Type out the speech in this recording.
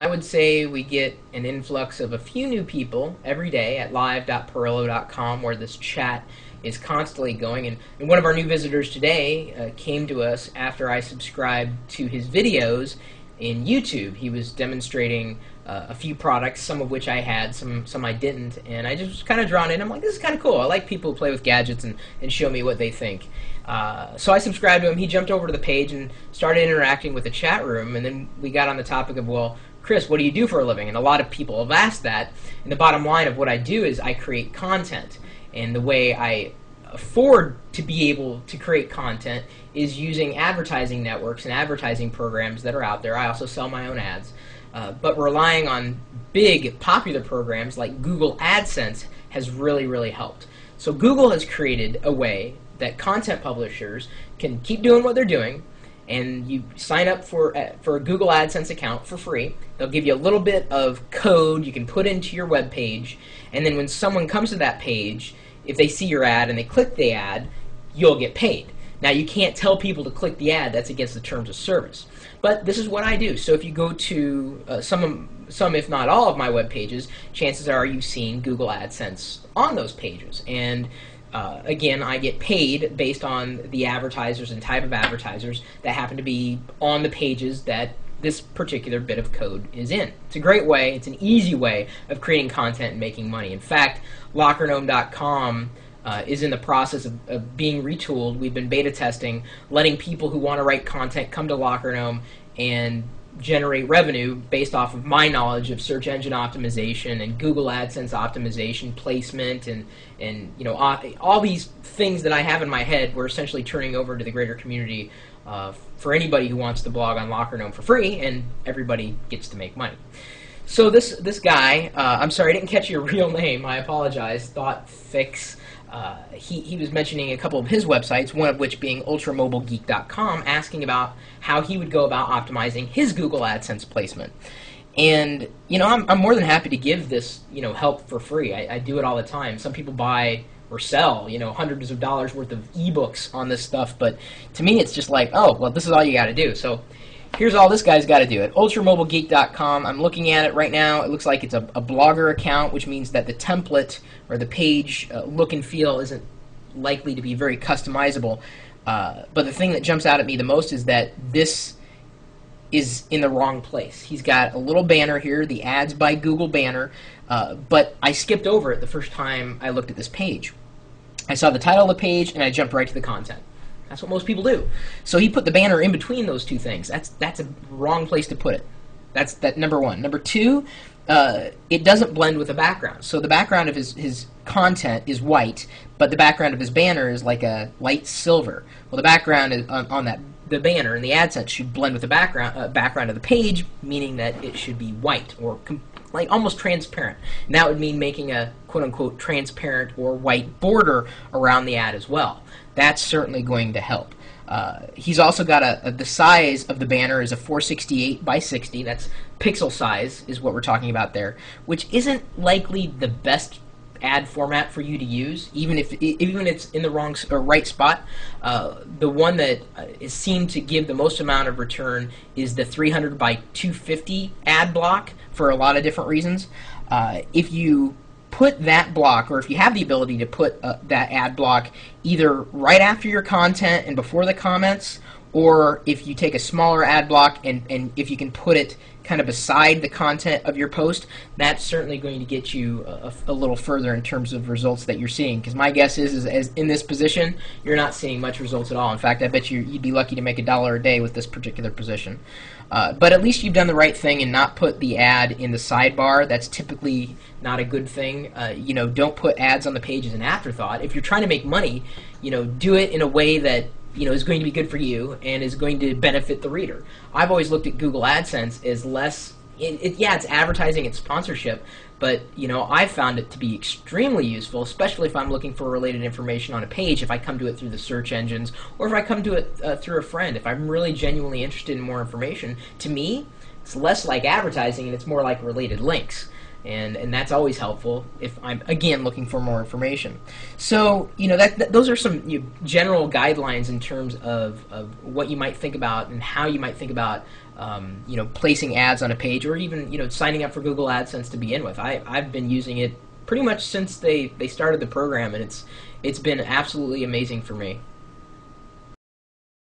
I would say we get an influx of a few new people every day at live.perillo.com, where this chat is constantly going. And one of our new visitors today came to us after I subscribed to his videos in YouTube. He was demonstrating a few products, some of which I had, some I didn't, and I just was kind of drawn in. I'm like, this is kind of cool. I like people who play with gadgets and show me what they think. So I subscribed to him. He jumped over to the page and started interacting with the chat room, and then we got on the topic of, well, Chris, what do you do for a living? And a lot of people have asked that. And the bottom line of what I do is I create content. And the way I afford to be able to create content is using advertising networks and advertising programs that are out there. I also sell my own ads. But relying on big, popular programs like Google AdSense has really, really helped. So Google has created a way that content publishers can keep doing what they're doing, and you sign up for a Google AdSense account for free. They'll give you a little bit of code you can put into your web page, and then when someone comes to that page, if they see your ad and they click the ad, you'll get paid. Now, you can't tell people to click the ad. That's against the terms of service. But this is what I do. So if you go to some, if not all, of my web pages, chances are you've seen Google AdSense on those pages. And again, I get paid based on the advertisers and type of advertisers that happen to be on the pages that this particular bit of code is in. It's a great way, it's an easy way of creating content and making money. In fact, LockerGnome.com is in the process of being retooled. We've been beta testing, letting people who want to write content come to LockerGnome and generate revenue based off of my knowledge of search engine optimization and Google AdSense optimization, placement, and you know, all these things that I have in my head. We're essentially turning over to the greater community for anybody who wants to blog on LockerGnome for free, and everybody gets to make money. So this guy, I'm sorry I didn't catch your real name. I apologize. ThoughtFix. He was mentioning a couple of his websites, one of which being ultramobilegeek.com, asking about how he would go about optimizing his Google AdSense placement. And you know, I'm more than happy to give this, you know, help for free. I do it all the time. Some people buy or sell, you know, hundreds of dollars worth of ebooks on this stuff, but to me it's just like, oh, well, this is all you got to do. So here's all this guy's got to do. At ultramobilegeek.com, I'm looking at it right now. It looks like it's a blogger account, which means that the template or the page look and feel isn't likely to be very customizable. But the thing that jumps out at me the most is that this is in the wrong place. He's got a little banner here, the Ads by Google banner, but I skipped over it the first time I looked at this page. I saw the title of the page and I jumped right to the content. That's what most people do. So he put the banner in between those two things. That's a wrong place to put it. That's number one. Number two, it doesn't blend with the background. So the background of his content is white, but the background of his banner is like a light silver. Well, the background is on the banner and the AdSense should blend with the background of the page, meaning that it should be white or like almost transparent. And that would mean making a quote-unquote transparent or white border around the ad as well. That's certainly going to help. He's also got the size of the banner is a 468 by 60. That's pixel size is what we're talking about there, which isn't likely the best ad format for you to use, even if it's in the wrong or right spot. The one that is seen to give the most amount of return is the 300 by 250 ad block for a lot of different reasons. If you put that block, or if you have the ability to put that ad block either right after your content and before the comments, or if you take a smaller ad block and if you can put it kind of beside the content of your post, that's certainly going to get you a little further in terms of results that you're seeing. Because my guess is as in this position, you're not seeing much results at all. In fact, I bet you'd be lucky to make $1 a day with this particular position. But at least you've done the right thing and not put the ad in the sidebar. That's typically not a good thing. You know, don't put ads on the page as an afterthought. If you're trying to make money, you know, do it in a way that, you know, is going to be good for you and is going to benefit the reader. I've always looked at Google AdSense as less, yeah, it's advertising, it's sponsorship, but, you know, I've found it to be extremely useful, especially if I'm looking for related information on a page, if I come to it through the search engines, or if I come to it through a friend. If I'm really genuinely interested in more information, to me, it's less like advertising and it's more like related links. and that's always helpful if I'm again looking for more information. So those are some general guidelines in terms of what you might think about and how you might think about placing ads on a page, or even signing up for Google AdSense to begin with. I've been using it pretty much since they started the program, and it's been absolutely amazing for me.